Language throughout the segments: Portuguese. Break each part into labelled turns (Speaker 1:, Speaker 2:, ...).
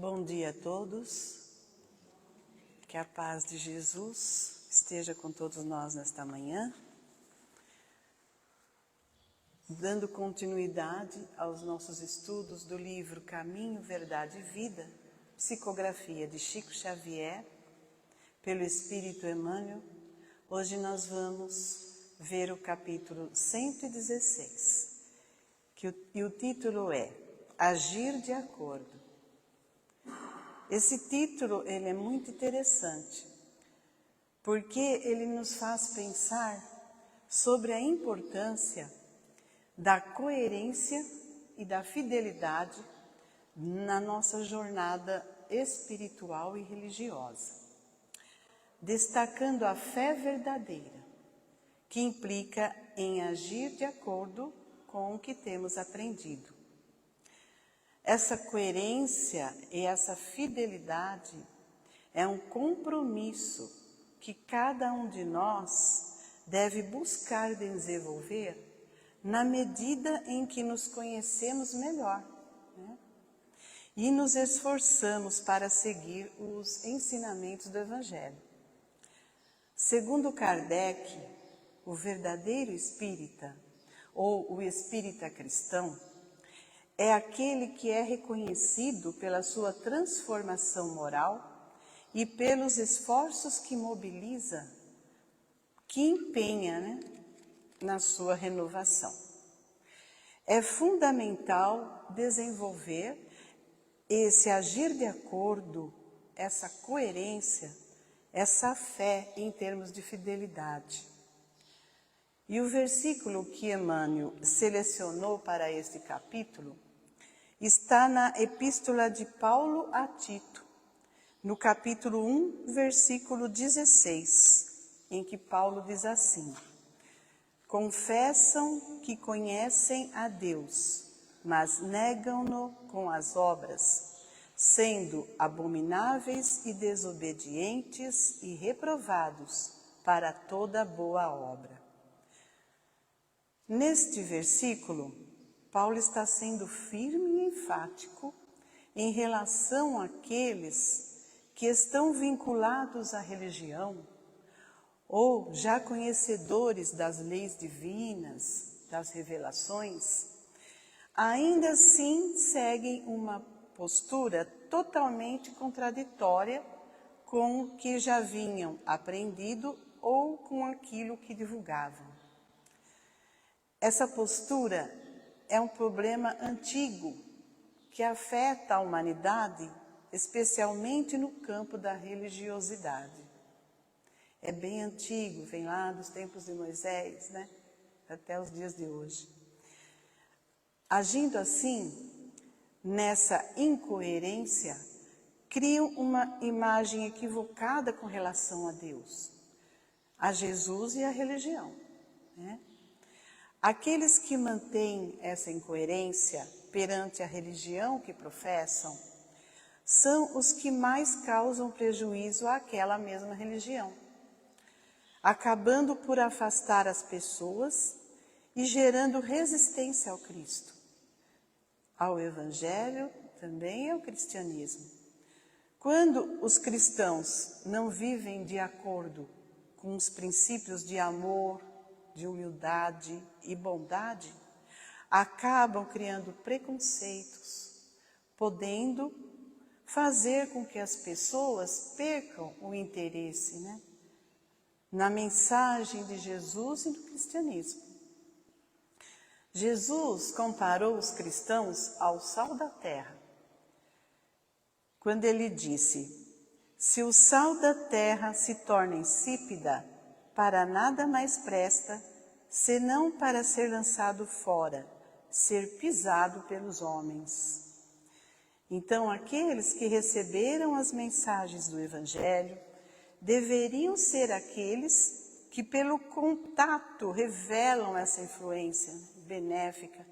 Speaker 1: Bom dia a todos, que a paz de Jesus esteja com todos nós nesta manhã, dando continuidade aos nossos estudos do livro Caminho, Verdade e Vida, psicografia de Chico Xavier, pelo Espírito Emmanuel. Hoje nós vamos ver o capítulo 116, e o título é Agir de Acordo. Esse título ele é muito interessante, porque ele nos faz pensar sobre a importância da coerência e da fidelidade na nossa jornada espiritual e religiosa, destacando a fé verdadeira, que implica em agir de acordo com o que temos aprendido. Essa coerência e essa fidelidade é um compromisso que cada um de nós deve buscar desenvolver na medida em que nos conhecemos melhor, né? E nos esforçamos para seguir os ensinamentos do Evangelho. Segundo Kardec, o verdadeiro espírita, ou o espírita cristão, é aquele que é reconhecido pela sua transformação moral e pelos esforços que mobiliza, que empenha, na sua renovação. É fundamental desenvolver esse agir de acordo, essa coerência, essa fé em termos de fidelidade. E o versículo que Emmanuel selecionou para este capítulo está na Epístola de Paulo a Tito, no capítulo 1, versículo 16, em que Paulo diz assim: confessam que conhecem a Deus, mas negam-no com as obras, sendo abomináveis e desobedientes e reprovados para toda boa obra. Neste versículo, Paulo está sendo firme e enfático em relação àqueles que estão vinculados à religião ou já conhecedores das leis divinas, das revelações, ainda assim seguem uma postura totalmente contraditória com o que já vinham aprendido ou com aquilo que divulgavam. Essa postura é um problema antigo que afeta a humanidade, especialmente no campo da religiosidade. É bem antigo, vem lá dos tempos de Moisés, até os dias de hoje. Agindo assim, nessa incoerência, criam uma imagem equivocada com relação a Deus, a Jesus e à religião, Aqueles que mantêm essa incoerência perante a religião que professam são os que mais causam prejuízo àquela mesma religião, acabando por afastar as pessoas e gerando resistência ao Cristo, ao Evangelho também e ao cristianismo. Quando os cristãos não vivem de acordo com os princípios de amor, de humildade e bondade, acabam criando preconceitos, podendo fazer com que as pessoas percam o interesse, na mensagem de Jesus e do cristianismo. Jesus comparou os cristãos ao sal da terra, quando ele disse: se o sal da terra se torna insípida, para nada mais presta, senão para ser lançado fora, ser pisado pelos homens. Então, aqueles que receberam as mensagens do Evangelho deveriam ser aqueles que, pelo contato, revelam essa influência benéfica,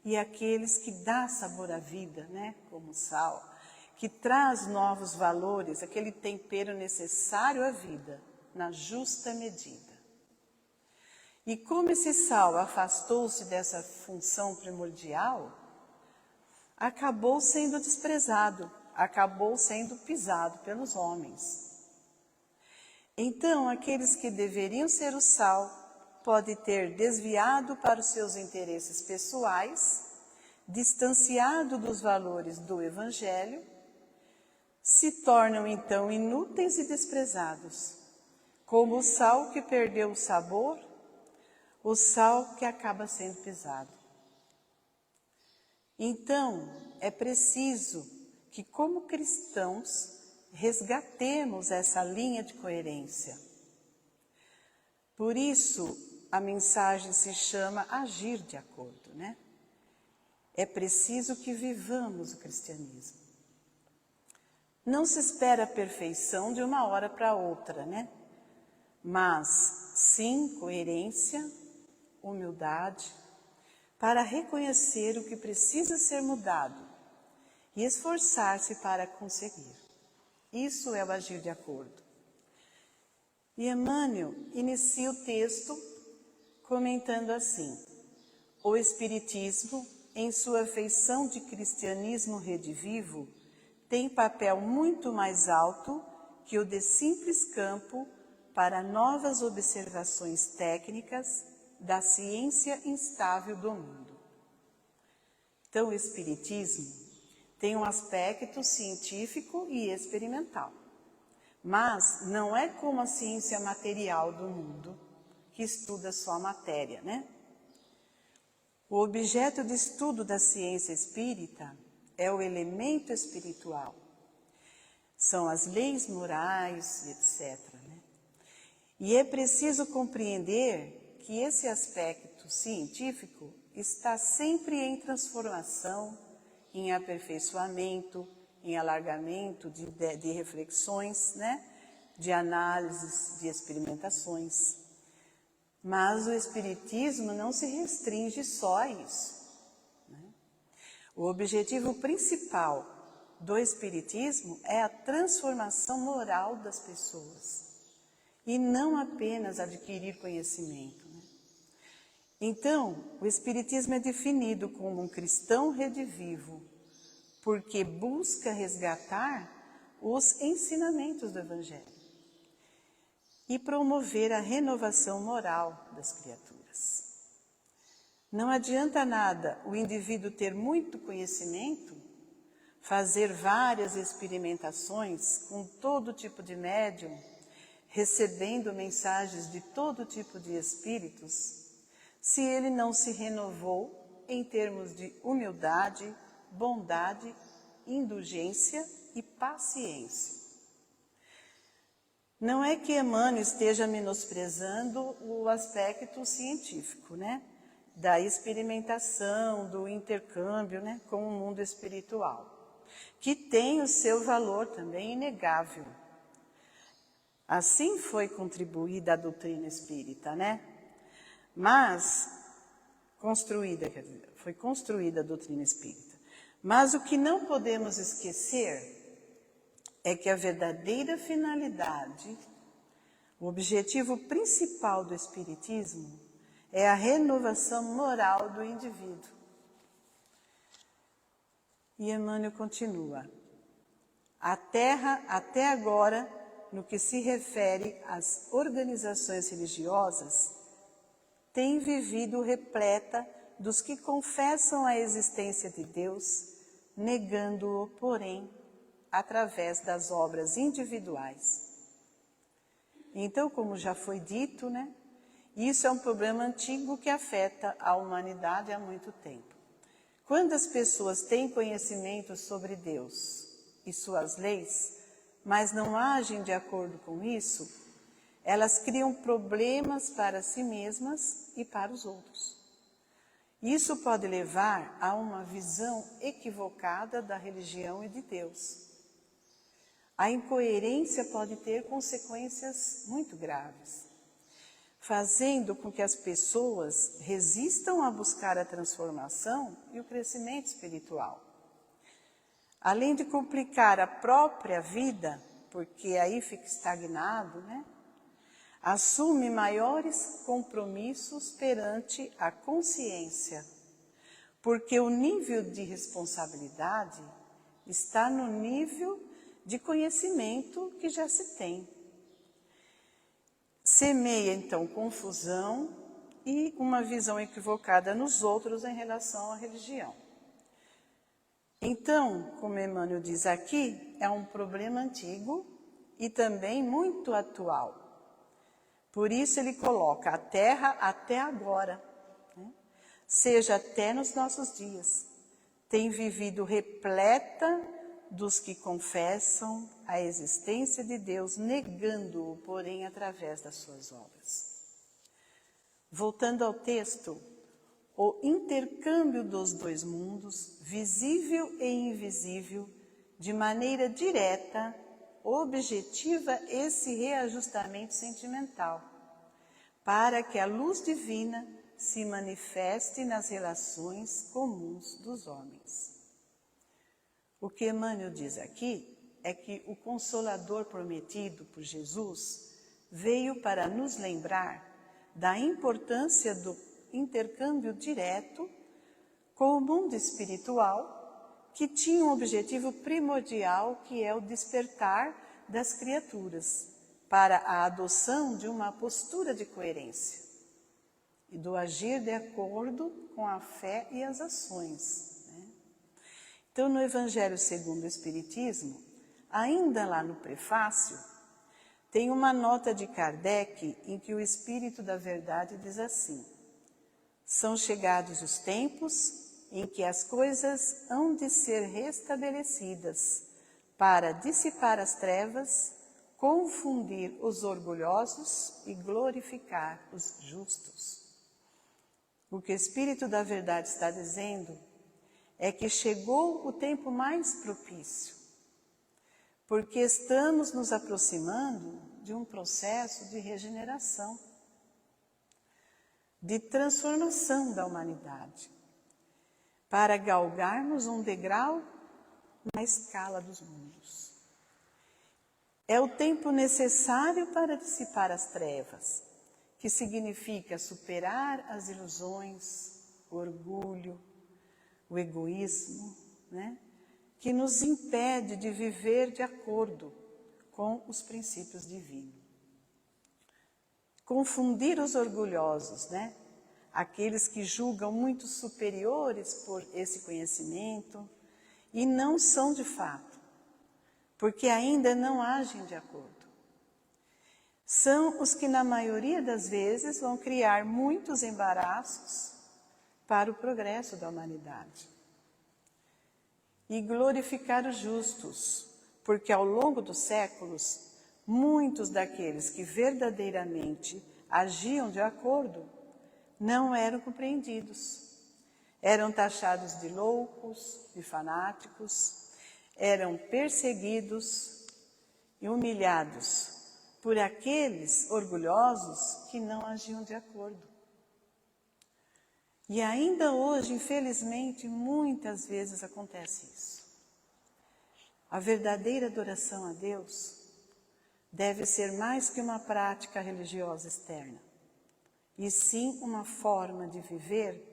Speaker 1: e aqueles que dão sabor à vida, como sal, que traz novos valores, aquele tempero necessário à vida, na justa medida. E como esse sal afastou-se dessa função primordial, acabou sendo desprezado acabou sendo pisado pelos homens. Então, aqueles que deveriam ser o sal podem ter desviado para os seus interesses pessoais, distanciado dos valores do Evangelho, se tornam então inúteis e desprezados, como o sal que perdeu o sabor, o sal que acaba sendo pisado. Então, é preciso que, como cristãos, resgatemos essa linha de coerência. Por isso, a mensagem se chama agir de acordo, né? É preciso que vivamos o cristianismo. Não se espera a perfeição de uma hora para outra, né? Mas, sim, coerência, humildade, para reconhecer o que precisa ser mudado e esforçar-se para conseguir. Isso é o agir de acordo. E Emmanuel inicia o texto comentando assim: o Espiritismo, em sua feição de cristianismo redivivo, tem papel muito mais alto que o de simples campo para novas observações técnicas da ciência instável do mundo. Então, o Espiritismo tem um aspecto científico e experimental, mas não é como a ciência material do mundo, que estuda só a matéria, né? O objeto de estudo da ciência espírita é o elemento espiritual. São as leis morais, etc. Né? E é preciso compreender que esse aspecto científico está sempre em transformação, em aperfeiçoamento, em alargamento de reflexões, né? De análises, de experimentações. Mas o Espiritismo não se restringe só a isso. Né? O objetivo principal do Espiritismo é a transformação moral das pessoas, e não apenas adquirir conhecimento. Né? Então, o Espiritismo é definido como um cristão redivivo, porque busca resgatar os ensinamentos do Evangelho e promover a renovação moral das criaturas. Não adianta nada o indivíduo ter muito conhecimento, fazer várias experimentações com todo tipo de médium, recebendo mensagens de todo tipo de espíritos, se ele não se renovou em termos de humildade, bondade, indulgência e paciência. Não é que Emmanuel esteja menosprezando o aspecto científico, né? Da experimentação, do intercâmbio, né? Com o mundo espiritual, que tem o seu valor também inegável. Assim foi contribuída a doutrina espírita, né? Mas, foi construída a doutrina espírita. Mas o que não podemos esquecer é que a verdadeira finalidade, o objetivo principal do Espiritismo é a renovação moral do indivíduo. E Emmanuel continua: a Terra, até agora, no que se refere às organizações religiosas, tem vivido repleta dos que confessam a existência de Deus, negando-o, porém, através das obras individuais. Então, como já foi dito, né? Isso é um problema antigo que afeta a humanidade há muito tempo. Quando as pessoas têm conhecimento sobre Deus e suas leis, mas não agem de acordo com isso, elas criam problemas para si mesmas e para os outros. Isso pode levar a uma visão equivocada da religião e de Deus. A incoerência pode ter consequências muito graves, fazendo com que as pessoas resistam a buscar a transformação e o crescimento espiritual. Além de complicar a própria vida, porque aí fica estagnado, né? Assume maiores compromissos perante a consciência, porque o nível de responsabilidade está no nível de conhecimento que já se tem. Semeia, então, confusão e uma visão equivocada nos outros em relação à religião. Então, como Emmanuel diz aqui, é um problema antigo e também muito atual. Por isso ele coloca a Terra até agora, né? Seja até nos nossos dias. Tem vivido repleta dos que confessam a existência de Deus, negando-o, porém, através das suas obras. Voltando ao texto, o intercâmbio dos dois mundos, visível e invisível, de maneira direta, objetiva esse reajustamento sentimental, para que a luz divina se manifeste nas relações comuns dos homens. O que Emmanuel diz aqui é que o Consolador prometido por Jesus veio para nos lembrar da importância do intercâmbio direto com o mundo espiritual, que tinha um objetivo primordial, que é o despertar das criaturas para a adoção de uma postura de coerência e do agir de acordo com a fé e as ações. Então, no Evangelho segundo o Espiritismo, ainda lá no prefácio, tem uma nota de Kardec em que o Espírito da Verdade diz assim: são chegados os tempos em que as coisas hão de ser restabelecidas para dissipar as trevas, confundir os orgulhosos e glorificar os justos. O que o Espírito da Verdade está dizendo é que chegou o tempo mais propício, porque estamos nos aproximando de um processo de regeneração, de transformação da humanidade, para galgarmos um degrau na escala dos mundos. É o tempo necessário para dissipar as trevas, que significa superar as ilusões, o orgulho, o egoísmo, né? Que nos impede de viver de acordo com os princípios divinos. Confundir os orgulhosos, né? Aqueles que julgam muito superiores por esse conhecimento e não são de fato, porque ainda não agem de acordo. São os que, na maioria das vezes, vão criar muitos embaraços para o progresso da humanidade. E glorificar os justos, porque ao longo dos séculos, muitos daqueles que verdadeiramente agiam de acordo não eram compreendidos. Eram taxados de loucos, de fanáticos, eram perseguidos e humilhados por aqueles orgulhosos que não agiam de acordo. E ainda hoje, infelizmente, muitas vezes acontece isso. A verdadeira adoração a Deus deve ser mais que uma prática religiosa externa, e sim uma forma de viver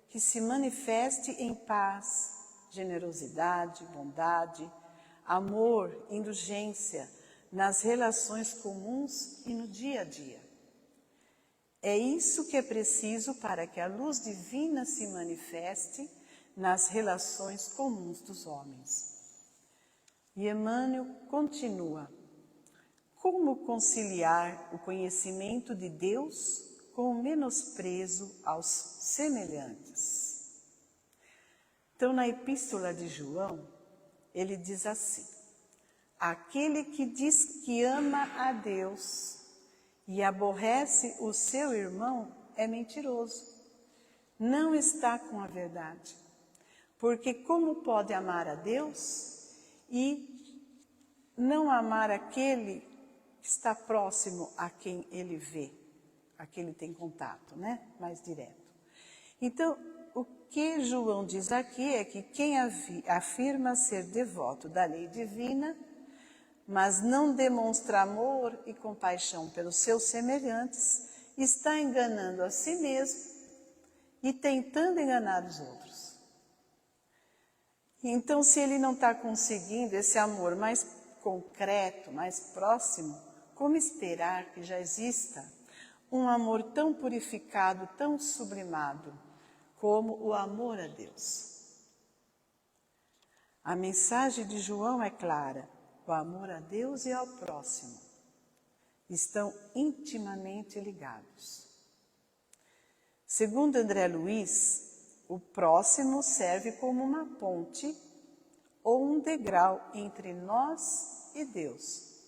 Speaker 1: que se manifeste em paz, generosidade, bondade, amor, indulgência nas relações comuns e no dia a dia. É isso que é preciso para que a luz divina se manifeste nas relações comuns dos homens. E Emmanuel continua: como conciliar o conhecimento de Deus com o menosprezo aos semelhantes? Então, na Epístola de João, ele diz assim: aquele que diz que ama a Deus e aborrece o seu irmão é mentiroso, não está com a verdade. Porque como pode amar a Deus e não amar aquele que está próximo a quem ele vê, a quem ele tem contato, né? Mais direto. Então, o que João diz aqui é que quem afirma ser devoto da lei divina, mas não demonstra amor e compaixão pelos seus semelhantes, está enganando a si mesmo e tentando enganar os outros. Então, se ele não está conseguindo esse amor mais concreto, mais próximo, como esperar que já exista um amor tão purificado, tão sublimado, como o amor a Deus? A mensagem de João é clara: o amor a Deus e ao próximo estão intimamente ligados. Segundo André Luiz, o próximo serve como uma ponte ou um degrau entre nós e Deus,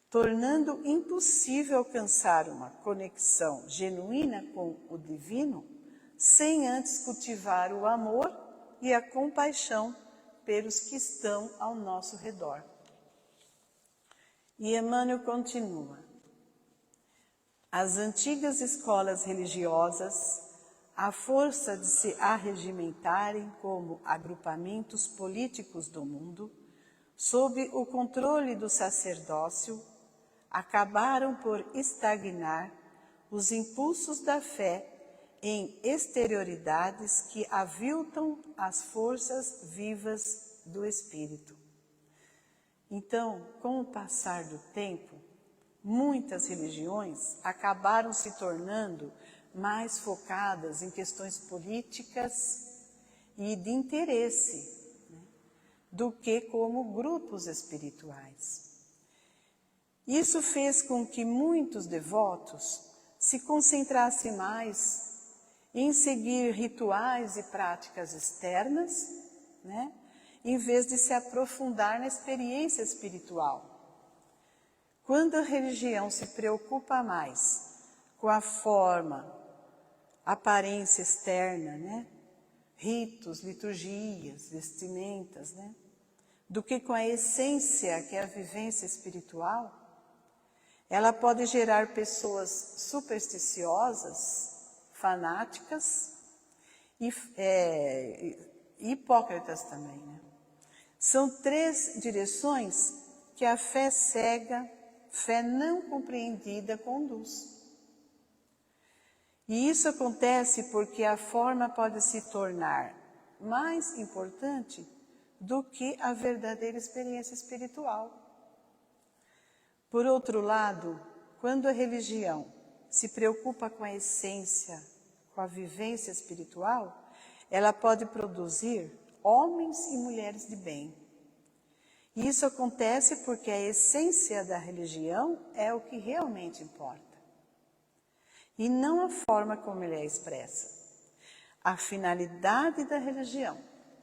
Speaker 1: tornando impossível alcançar uma conexão genuína com o divino sem antes cultivar o amor e a compaixão pelos que estão ao nosso redor. E Emmanuel continua: as antigas escolas religiosas, à força de se arregimentarem como agrupamentos políticos do mundo, sob o controle do sacerdócio, acabaram por estagnar os impulsos da fé em exterioridades que aviltam as forças vivas do espírito. Então, com o passar do tempo, muitas religiões acabaram se tornando mais focadas em questões políticas e de interesse, do que como grupos espirituais. Isso fez com que muitos devotos se concentrassem mais em seguir rituais e práticas externas, em vez de se aprofundar na experiência espiritual. Quando a religião se preocupa mais com a forma, aparência externa, ritos, liturgias, vestimentas, do que com a essência que é a vivência espiritual, ela pode gerar pessoas supersticiosas, fanáticas e hipócritas também. São 3 direções que a fé cega, fé não compreendida, conduz. E isso acontece porque a forma pode se tornar mais importante do que a verdadeira experiência espiritual. Por outro lado, quando a religião se preocupa com a essência, com a vivência espiritual, ela pode produzir homens e mulheres de bem. E isso acontece porque a essência da religião é o que realmente importa, e não a forma como ele é expressa. A finalidade da religião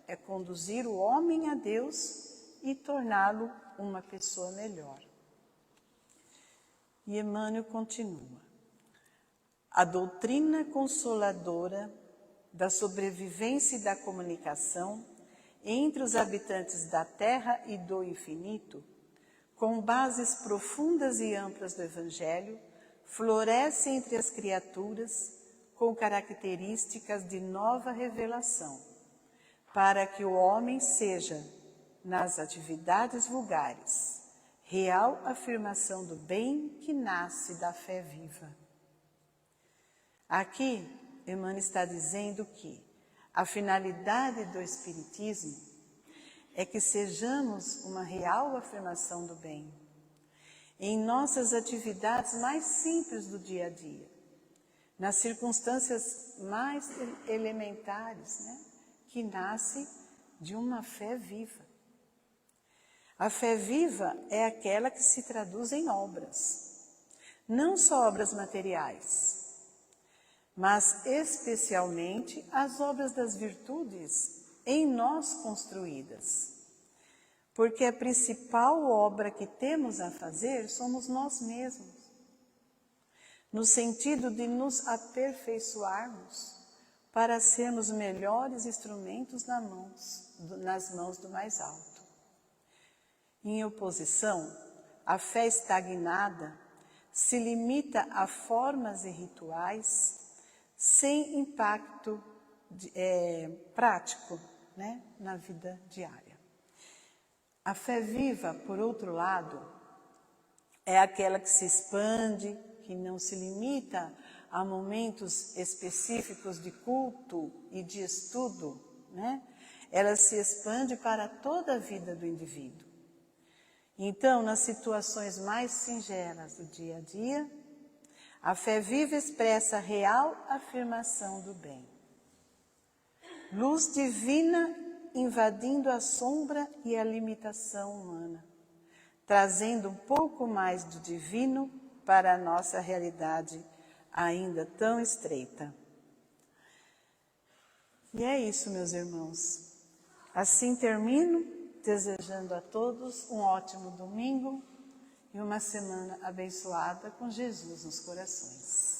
Speaker 1: é conduzir o homem a Deus e torná-lo uma pessoa melhor. E Emmanuel continua: a doutrina consoladora da sobrevivência e da comunicação entre os habitantes da Terra e do infinito, com bases profundas e amplas do Evangelho, floresce entre as criaturas com características de nova revelação, para que o homem seja, nas atividades vulgares, real afirmação do bem que nasce da fé viva. Aqui, Emmanuel está dizendo que a finalidade do Espiritismo é que sejamos uma real afirmação do bem em nossas atividades mais simples do dia a dia, nas circunstâncias mais elementares, que nasce de uma fé viva. A fé viva é aquela que se traduz em obras, não só obras materiais, mas especialmente as obras das virtudes em nós construídas. Porque a principal obra que temos a fazer somos nós mesmos, no sentido de nos aperfeiçoarmos para sermos melhores instrumentos nas mãos do mais alto. Em oposição, a fé estagnada se limita a formas e rituais sem impacto prático, na vida diária. A fé viva, por outro lado, é aquela que se expande, que não se limita a momentos específicos de culto e de estudo, ela se expande para toda a vida do indivíduo. Então, nas situações mais singelas do dia a dia, a fé viva expressa a real afirmação do bem. Luz divina invadindo a sombra e a limitação humana, trazendo um pouco mais do divino para a nossa realidade ainda tão estreita. E é isso, meus irmãos. Assim termino, desejando a todos um ótimo domingo e uma semana abençoada com Jesus nos corações.